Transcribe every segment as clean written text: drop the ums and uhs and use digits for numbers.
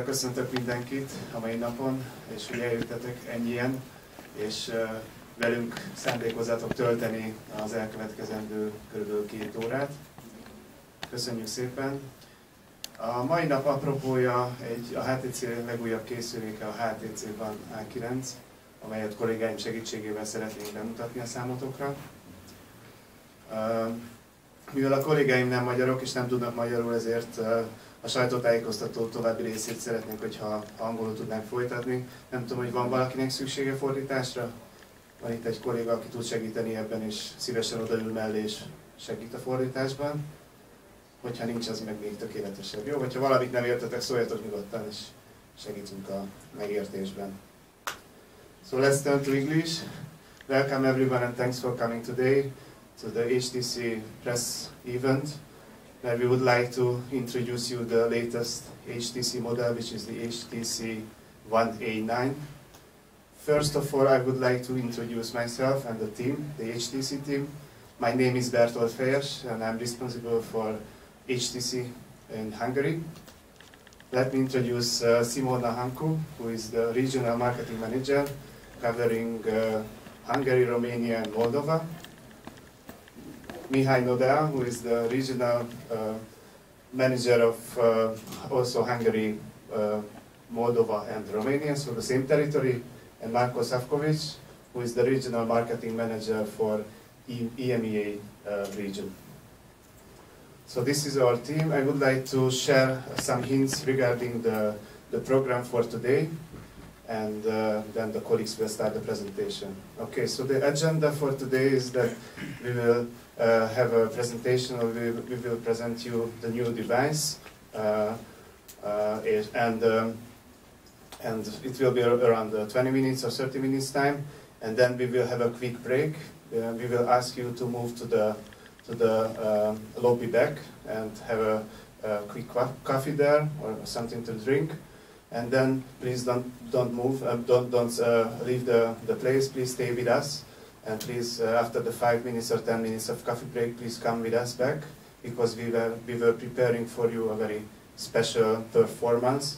Köszöntök mindenkit a mai napon, és hogy eljöttetek ennyien, és velünk szándékozzátok tölteni az elkövetkezendő kb. 2 órát. Köszönjük szépen! A mai nap apropója a HTC legújabb készüléke, a HTC One A9, amelyet kollégáim segítségével szeretnénk bemutatni a számotokra. Mivel a kollégáim nem magyarok és nem tudnak magyarul, ezért a sajtótájékoztató további részét szeretnénk, hogyha angolul tudnánk folytatni. Nem tudom, hogy van valakinek szüksége fordításra? Van itt egy kolléga, aki tud segíteni ebben, és szívesen odaül mellé és segít a fordításban. Hogyha nincs, az meg még tökéletesebb. Jó, hogyha valamit nem értetek, szóljatok nyugodtan, és segítünk a megértésben. So let's turn to English. Welcome everyone and thanks for coming today to the HTC press event, where we would like to introduce you the latest HTC model, which is the HTC One A9. First of all, I would like to introduce myself and the team, the HTC team. My name is Bertolt Fejes, and I'm responsible for HTC in Hungary. Let me introduce Simona Hanku, who is the regional marketing manager covering Hungary, Romania and Moldova. Mihai Nodea, who is the regional manager of also Hungary, Moldova and Romania, so the same territory, and Marko Savkovic, who is the regional marketing manager for EMEA region. So this is our team. I would like to share some hints regarding the program for today, and then the colleagues will start the presentation. Okay, so the agenda for today is that we will have a presentation, or we will present you the new device, and it will be around 20 minutes or 30 minutes time, and then we will have a quick break. We will ask you to move to the lobby back and have a quick coffee there or something to drink, and then please don't move, don't leave the place. Please stay with us. And please, after the 5 minutes or 10 minutes of coffee break, please come with us back, because we were preparing for you a very special performance.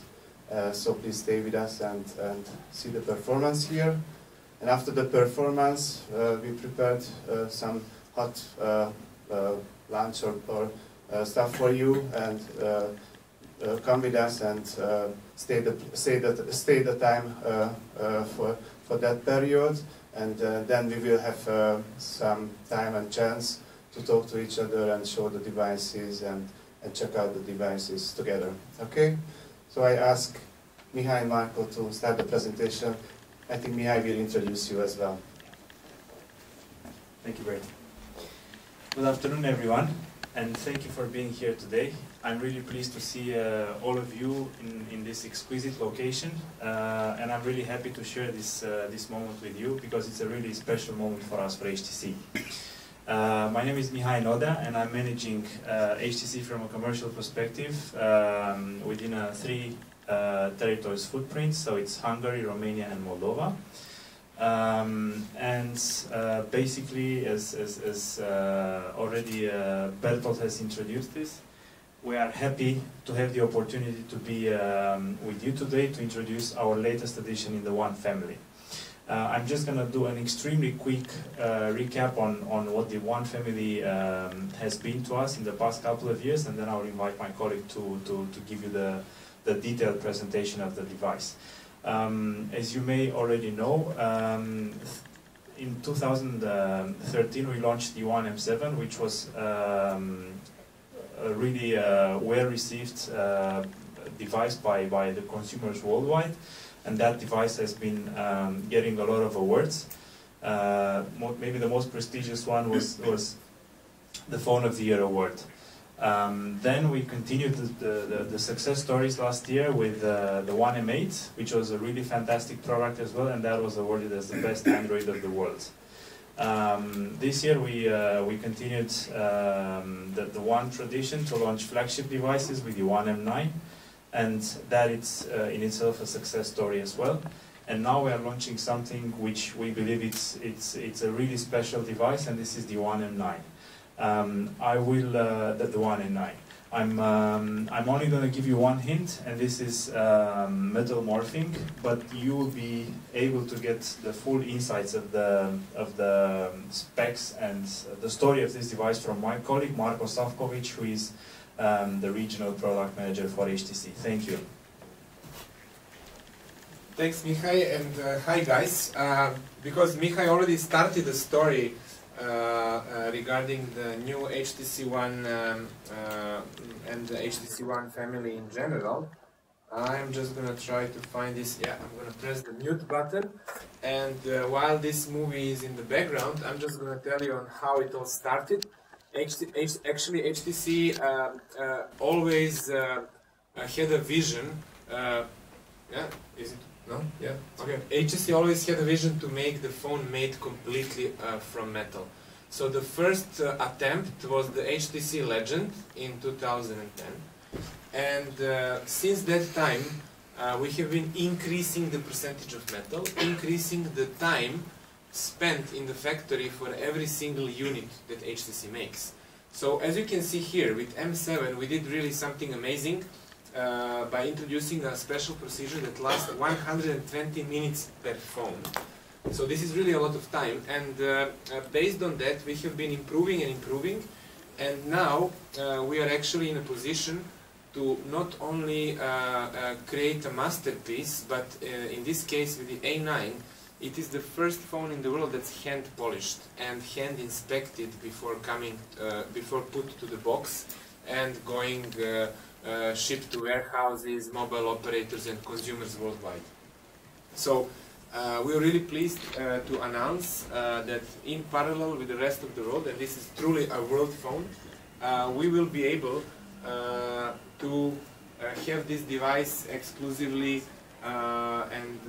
So please stay with us and see the performance here. And after the performance, we prepared some hot lunch or stuff for you, and come with us and stay the time for that period. And then we will have some time and chance to talk to each other and show the devices and check out the devices together. Okay? So I ask Mihai and Marko to start the presentation. I think Mihai will introduce you as well. Thank you, Bert. Good afternoon, everyone, and thank you for being here today. I'm really pleased to see all of you in this exquisite location, and I'm really happy to share this moment with you, because it's a really special moment for us, for HTC. My name is Mihai Noda, and I'm managing HTC from a commercial perspective within a 3 territories footprint, so it's Hungary, Romania and Moldova. Basically, as already Bertolt has introduced this, we are happy to have the opportunity to be with you today to introduce our latest addition in the One family. I'm just going to do an extremely quick recap on what the One family has been to us in the past couple of years, and then I'll invite my colleague to give you the detailed presentation of the device. As you may already know, in 2013 we launched the One M7, which was a really well-received device by the consumers worldwide, and that device has been getting a lot of awards. Maybe the most prestigious one was the Phone of the Year award. Then we continued the success stories last year with the One M8, which was a really fantastic product as well, and that was awarded as the best Android of the world. This year we continued the One tradition to launch flagship devices with the One M9, and that is in itself a success story as well. And now we are launching something which we believe it's a really special device, and this is the One M9. The One A9. I'm only going to give you one hint, and this is metal morphing, but you will be able to get the full insights of the specs and the story of this device from my colleague Marko Savkovic, who is the regional product manager for HTC. Thank you. Thanks, Mihai, and hi guys. Because Mihai already started the story regarding the new HTC One and the HTC One family in general, I'm just going to try to find this. Yeah, I'm going to press the mute button, and while this movie is in the background, I'm just going to tell you on how it all started. Actually, HTC always had a vision. Yeah, is it? No? Yeah? Okay. HTC always had a vision to make the phone made completely from metal. So the first attempt was the HTC Legend in 2010. And since that time, we have been increasing the percentage of metal, increasing the time spent in the factory for every single unit that HTC makes. So as you can see here, with M7, we did really something amazing. By introducing a special procedure that lasts 120 minutes per phone. So this is really a lot of time, and based on that we have been improving and improving, and now we are actually in a position to not only create a masterpiece, but in this case with the A9, it is the first phone in the world that's hand polished and hand inspected before coming, before put to the box and going shipped to warehouses, mobile operators and consumers worldwide. So we're really pleased to announce that in parallel with the rest of the world, and this is truly a world phone, we will be able to have this device exclusively and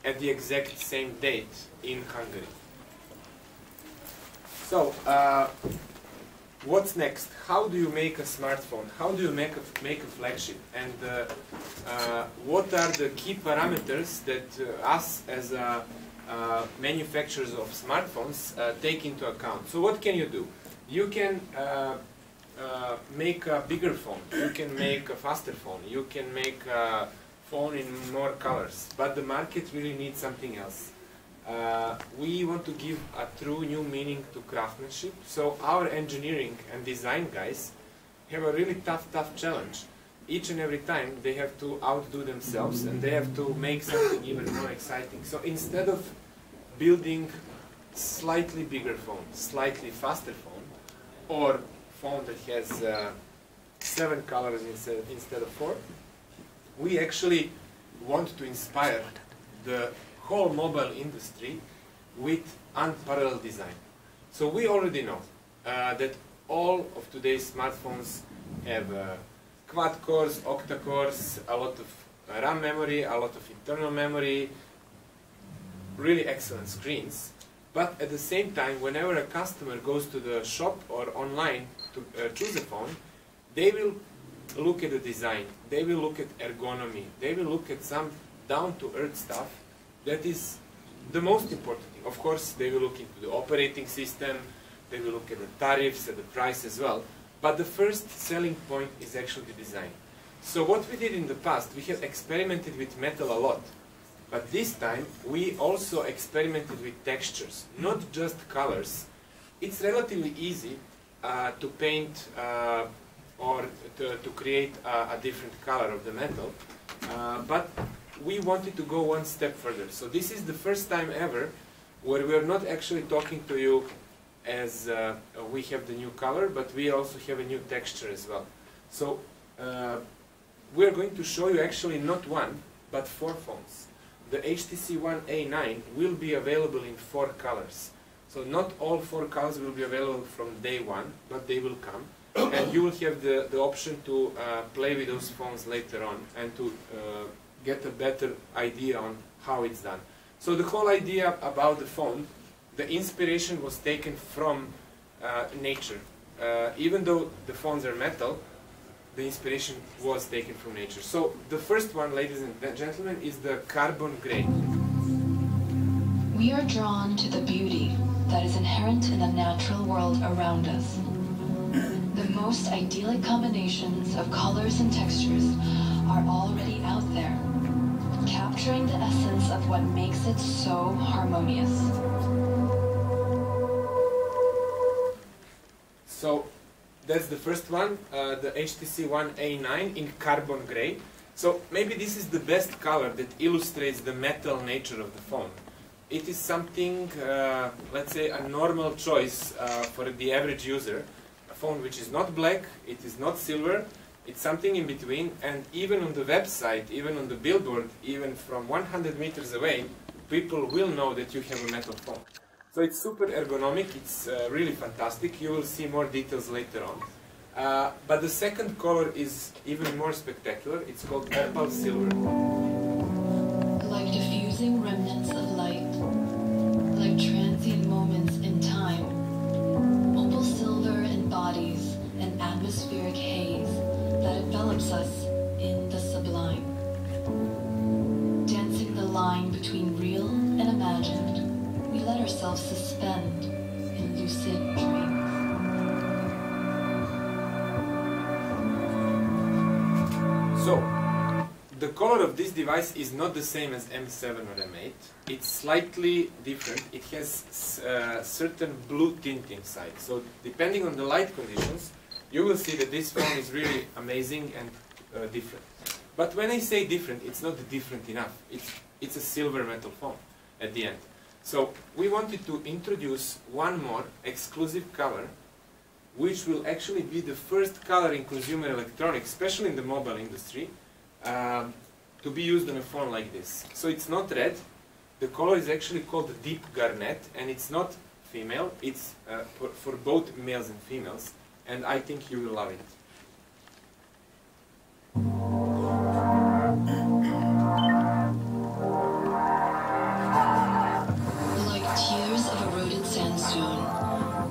at the exact same date in Hungary. So what's next? How do you make a smartphone? How do you make a flagship? And what are the key parameters that us as manufacturers of smartphones take into account? So what can you do? You can make a bigger phone. You can make a faster phone. You can make a phone in more colors. But the market really needs something else. We want to give a true new meaning to craftsmanship. So our engineering and design guys have a really tough challenge. Each and every time they have to outdo themselves and they have to make something even more exciting. So instead of building slightly bigger phone, slightly faster phone, or phone that has 7 colors instead of 4, we actually want to inspire the whole mobile industry with unparalleled design. So we already know that all of today's smartphones have quad cores, octa cores, a lot of RAM memory, a lot of internal memory, really excellent screens. But at the same time, whenever a customer goes to the shop or online to choose a phone, they will look at the design, they will look at ergonomy, they will look at some down-to-earth stuff. That is the most important thing. Of course, they will look into the operating system, they will look at the tariffs and the price as well. But the first selling point is actually the design. So what we did in the past, we have experimented with metal a lot. But this time, we also experimented with textures, not just colors. It's relatively easy to paint or to create a different color of the metal. But we wanted to go one step further. So this is the first time ever where we are not actually talking to you as we have the new color, but we also have a new texture as well. So we're going to show you actually not one, but 4 phones. The HTC One A9 will be available in 4 colors. So not all 4 colors will be available from day one, but they will come. And you will have the option to play with those phones later on and to get a better idea on how it's done. So the whole idea about the phone, the inspiration was taken from nature. Even though the phones are metal, the inspiration was taken from nature. So the first one, ladies and gentlemen, is the carbon gray. We are drawn to the beauty that is inherent in the natural world around us. The most idyllic combinations of colors and textures are already out there, capturing the essence of what makes it so harmonious. So that's the first one, the HTC One A9 in carbon gray. So maybe this is the best color that illustrates the metal nature of the phone. It is something, let's say, a normal choice for the average user. A phone which is not black, it is not silver, it's something in between, and even on the website, even on the billboard, even from 100 meters away, people will know that you have a metal phone. So it's super ergonomic, it's really fantastic. You will see more details later on. But the second color is even more spectacular. It's called opal silver. Like diffusing remnants of light, like transient moments in time, opal silver embodies an atmospheric haze that envelops us in the sublime. Dancing the line between real and imagined, we let ourselves suspend in lucid dreams. So, the color of this device is not the same as M7 or M8. It's slightly different. It has certain blue tint inside. So, depending on the light conditions, you will see that this phone is really amazing and different. But when I say different, it's not different enough. It's a silver metal phone at the end. So we wanted to introduce one more exclusive color, which will actually be the first color in consumer electronics, especially in the mobile industry, to be used on a phone like this. So it's not red. The color is actually called deep garnet, and it's not female. It's for both males and females, and I think you will love it.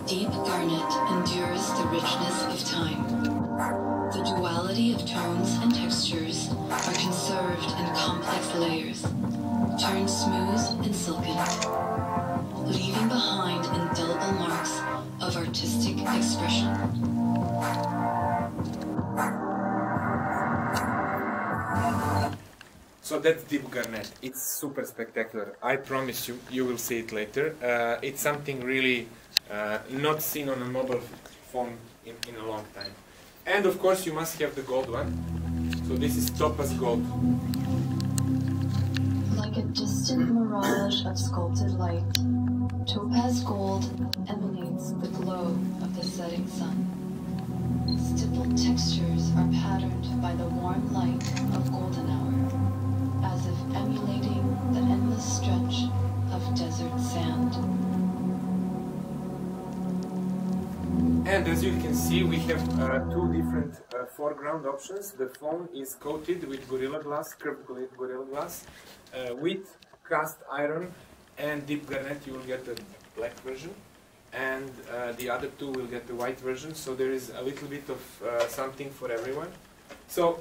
Deep garnet endures the richness of time. The duality of tones and textures are conserved in complex layers, turned smooth and silken, leaving behind indelible marks of artistic expression. So that's deep garnet. It's super spectacular. I promise you, you will see it later. It's something really not seen on a mobile phone in a long time. And of course you must have the gold one. So this is topaz gold. Like a distant mirage of sculpted light, topaz gold emanates the glow of the setting sun. Stippled textures are patterned by the warm light of golden hour, as if emulating the endless stretch of desert sand. And as you can see, we have two different foreground options. The phone is coated with Gorilla Glass, curved Gorilla Glass, with cast iron and deep garnet. You will get the black version, and the other two will get the white version. So there is a little bit of something for everyone. So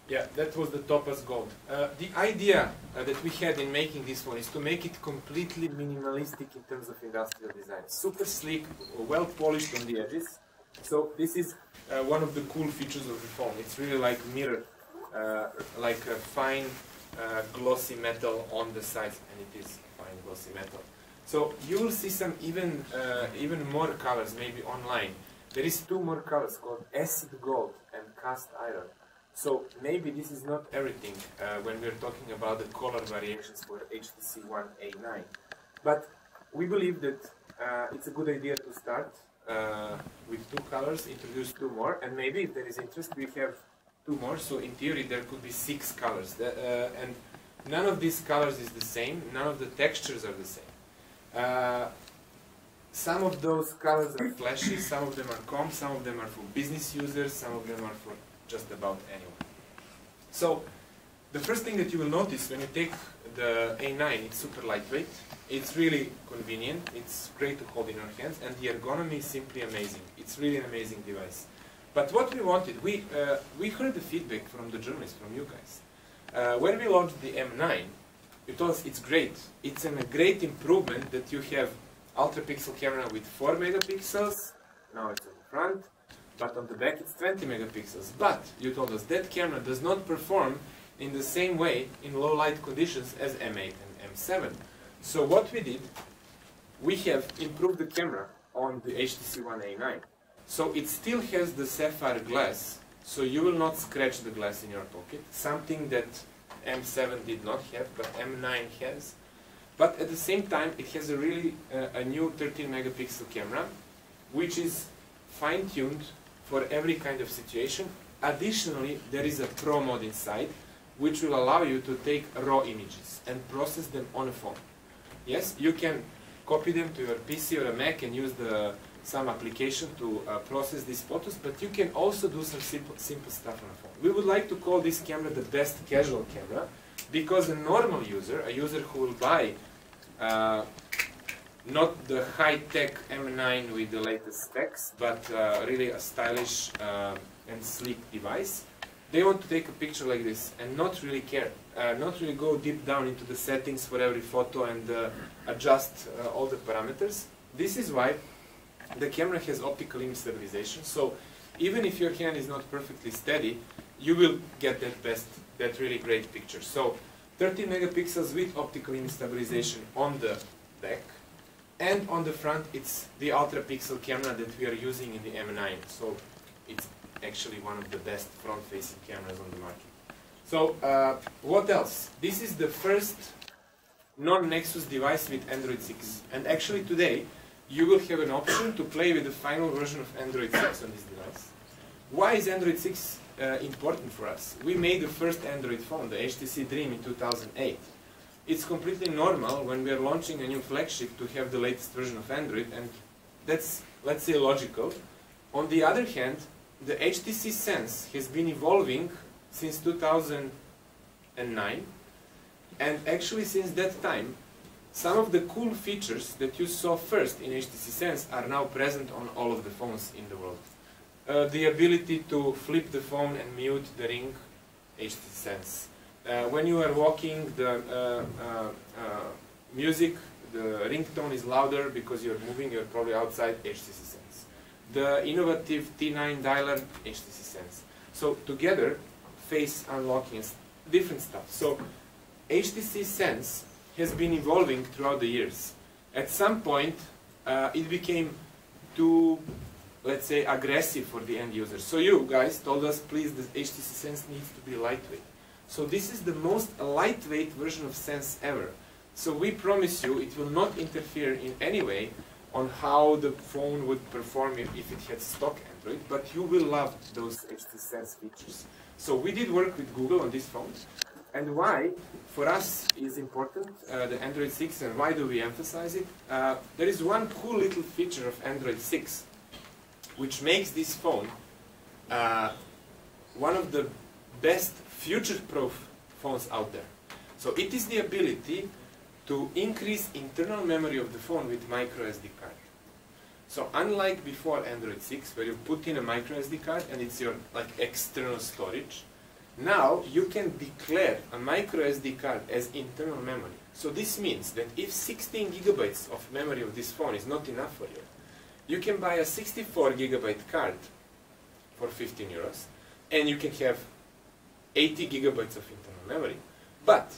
yeah, that was the topaz gold. The idea that we had in making this one is to make it completely minimalistic in terms of industrial design. Super sleek, well polished on the edges. So this is one of the cool features of the phone. It's really like mirror, like a fine glossy metal on the sides, and it is fine glossy metal. So you will see some even more colors maybe online. There is two more colors called acid gold and cast iron. So maybe this is not everything when we're talking about the color variations for HTC One A9. But we believe that it's a good idea to start with two colors, introduce two more, and maybe if there is interest we have two more. So in theory there could be 6 colors, and none of these colors is the same, none of the textures are the same. Some of those colors are flashy, some of them are calm, some of them are for business users, some of them are for just about anyone. So the first thing that you will notice when you take the A9, it's super lightweight, it's really convenient, it's great to hold in your hands, and the ergonomy is simply amazing. It's really an amazing device. But what we wanted, we heard the feedback from the journalists, from you guys. When we launched the M9, you told us it's great. It's a great improvement that you have ultra-pixel camera with 4 megapixels, now it's on the front, but on the back it's 20 megapixels. But you told us that camera does not perform in the same way in low light conditions as M8 and M7. So what we did, we have improved the camera on the HTC One A9. So it still has the sapphire glass, so you will not scratch the glass in your pocket, something that M7 did not have, but M9 has. But at the same time, it has a really a new 13 megapixel camera, which is fine-tuned for every kind of situation. Additionally, there is a Pro mode inside, which will allow you to take raw images and process them on a phone. Yes, you can copy them to your PC or a Mac and use some application to process these photos, but you can also do some simple stuff on a phone. We would like to call this camera the best casual camera, because a normal user, a user who will buy not the high-tech M9 with the latest specs, but really a stylish and sleek device, they want to take a picture like this and not really care, not really go deep down into the settings for every photo and adjust all the parameters. This is why the camera has optical image stabilization, so even if your hand is not perfectly steady, you will get that really great picture. So 13 megapixels with optical image stabilization on the back, and on the front it's the ultra pixel camera that we are using in the M9, so it's actually one of the best front-facing cameras on the market. So what else? This is the first non-Nexus device with Android 6, and actually today you will have an option to play with the final version of Android 6 on this device. Why is Android 6 important for us? We made the first Android phone, the HTC Dream, in 2008. It's completely normal when we are launching a new flagship to have the latest version of Android, and that's, let's say, logical. On the other hand, the HTC Sense has been evolving since 2009, and actually since that time, some of the cool features that you saw first in HTC Sense are now present on all of the phones in the world. The ability to flip the phone and mute the ring, HTC Sense. When you are walking, the music, the ringtone is louder because you're moving, you're probably outside, HTC Sense. The innovative T9 dialer, HTC Sense. So together, face unlocking and different stuff. So HTC Sense has been evolving throughout the years. At some point, it became too, let's say, aggressive for the end user. So you guys told us, please, the HTC Sense needs to be lightweight. So this is the most lightweight version of Sense ever. So we promise you it will not interfere in any way on how the phone would perform if it had stock Android, but you will love those HTC Sense features. So we did work with Google on this phone. And why, for us, is important, the Android 6, and why do we emphasize it? There is one cool little feature of Android 6, which makes this phone one of the best future-proof phones out there. So it is the ability to increase internal memory of the phone with micro SD card. So unlike before Android 6, where you put in a micro SD card and it's your external storage, now you can declare a micro SD card as internal memory. So this means that if 16 gigabytes of memory of this phone is not enough for you, you can buy a 64 gigabyte card for 15 euros, and you can have 80 gigabytes of internal memory. But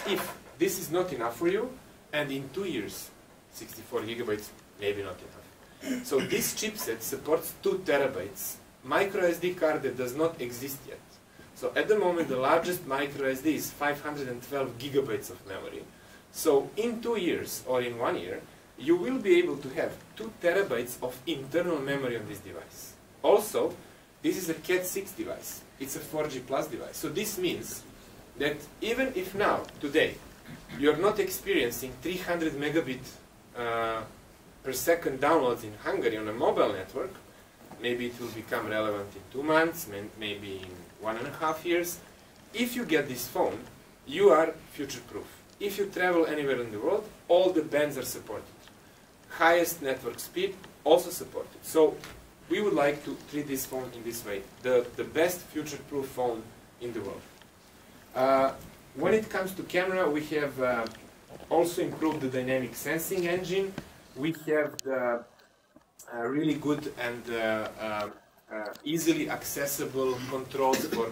if this is not enough for you, and in 2 years, 64 gigabytes maybe not enough. So this chipset supports 2 terabytes, micro SD card that does not exist yet. So at the moment, the largest micro SD is 512 gigabytes of memory. So in 2 years, or in 1 year, you will be able to have 2 terabytes of internal memory on this device. Also, this is a Cat 6 device. It's a 4G plus device. So this means that even if now, today, you're not experiencing 300 megabit per second downloads in Hungary on a mobile network, maybe it will become relevant in 2 months, maybe in 1.5 years. If you get this phone, you are future-proof. If you travel anywhere in the world, all the bands are supported. Highest network speed, also supported. So we would like to treat this phone in this way, the best future-proof phone in the world. When it comes to camera, we have also improved the dynamic sensing engine. We have the really good and easily accessible controls for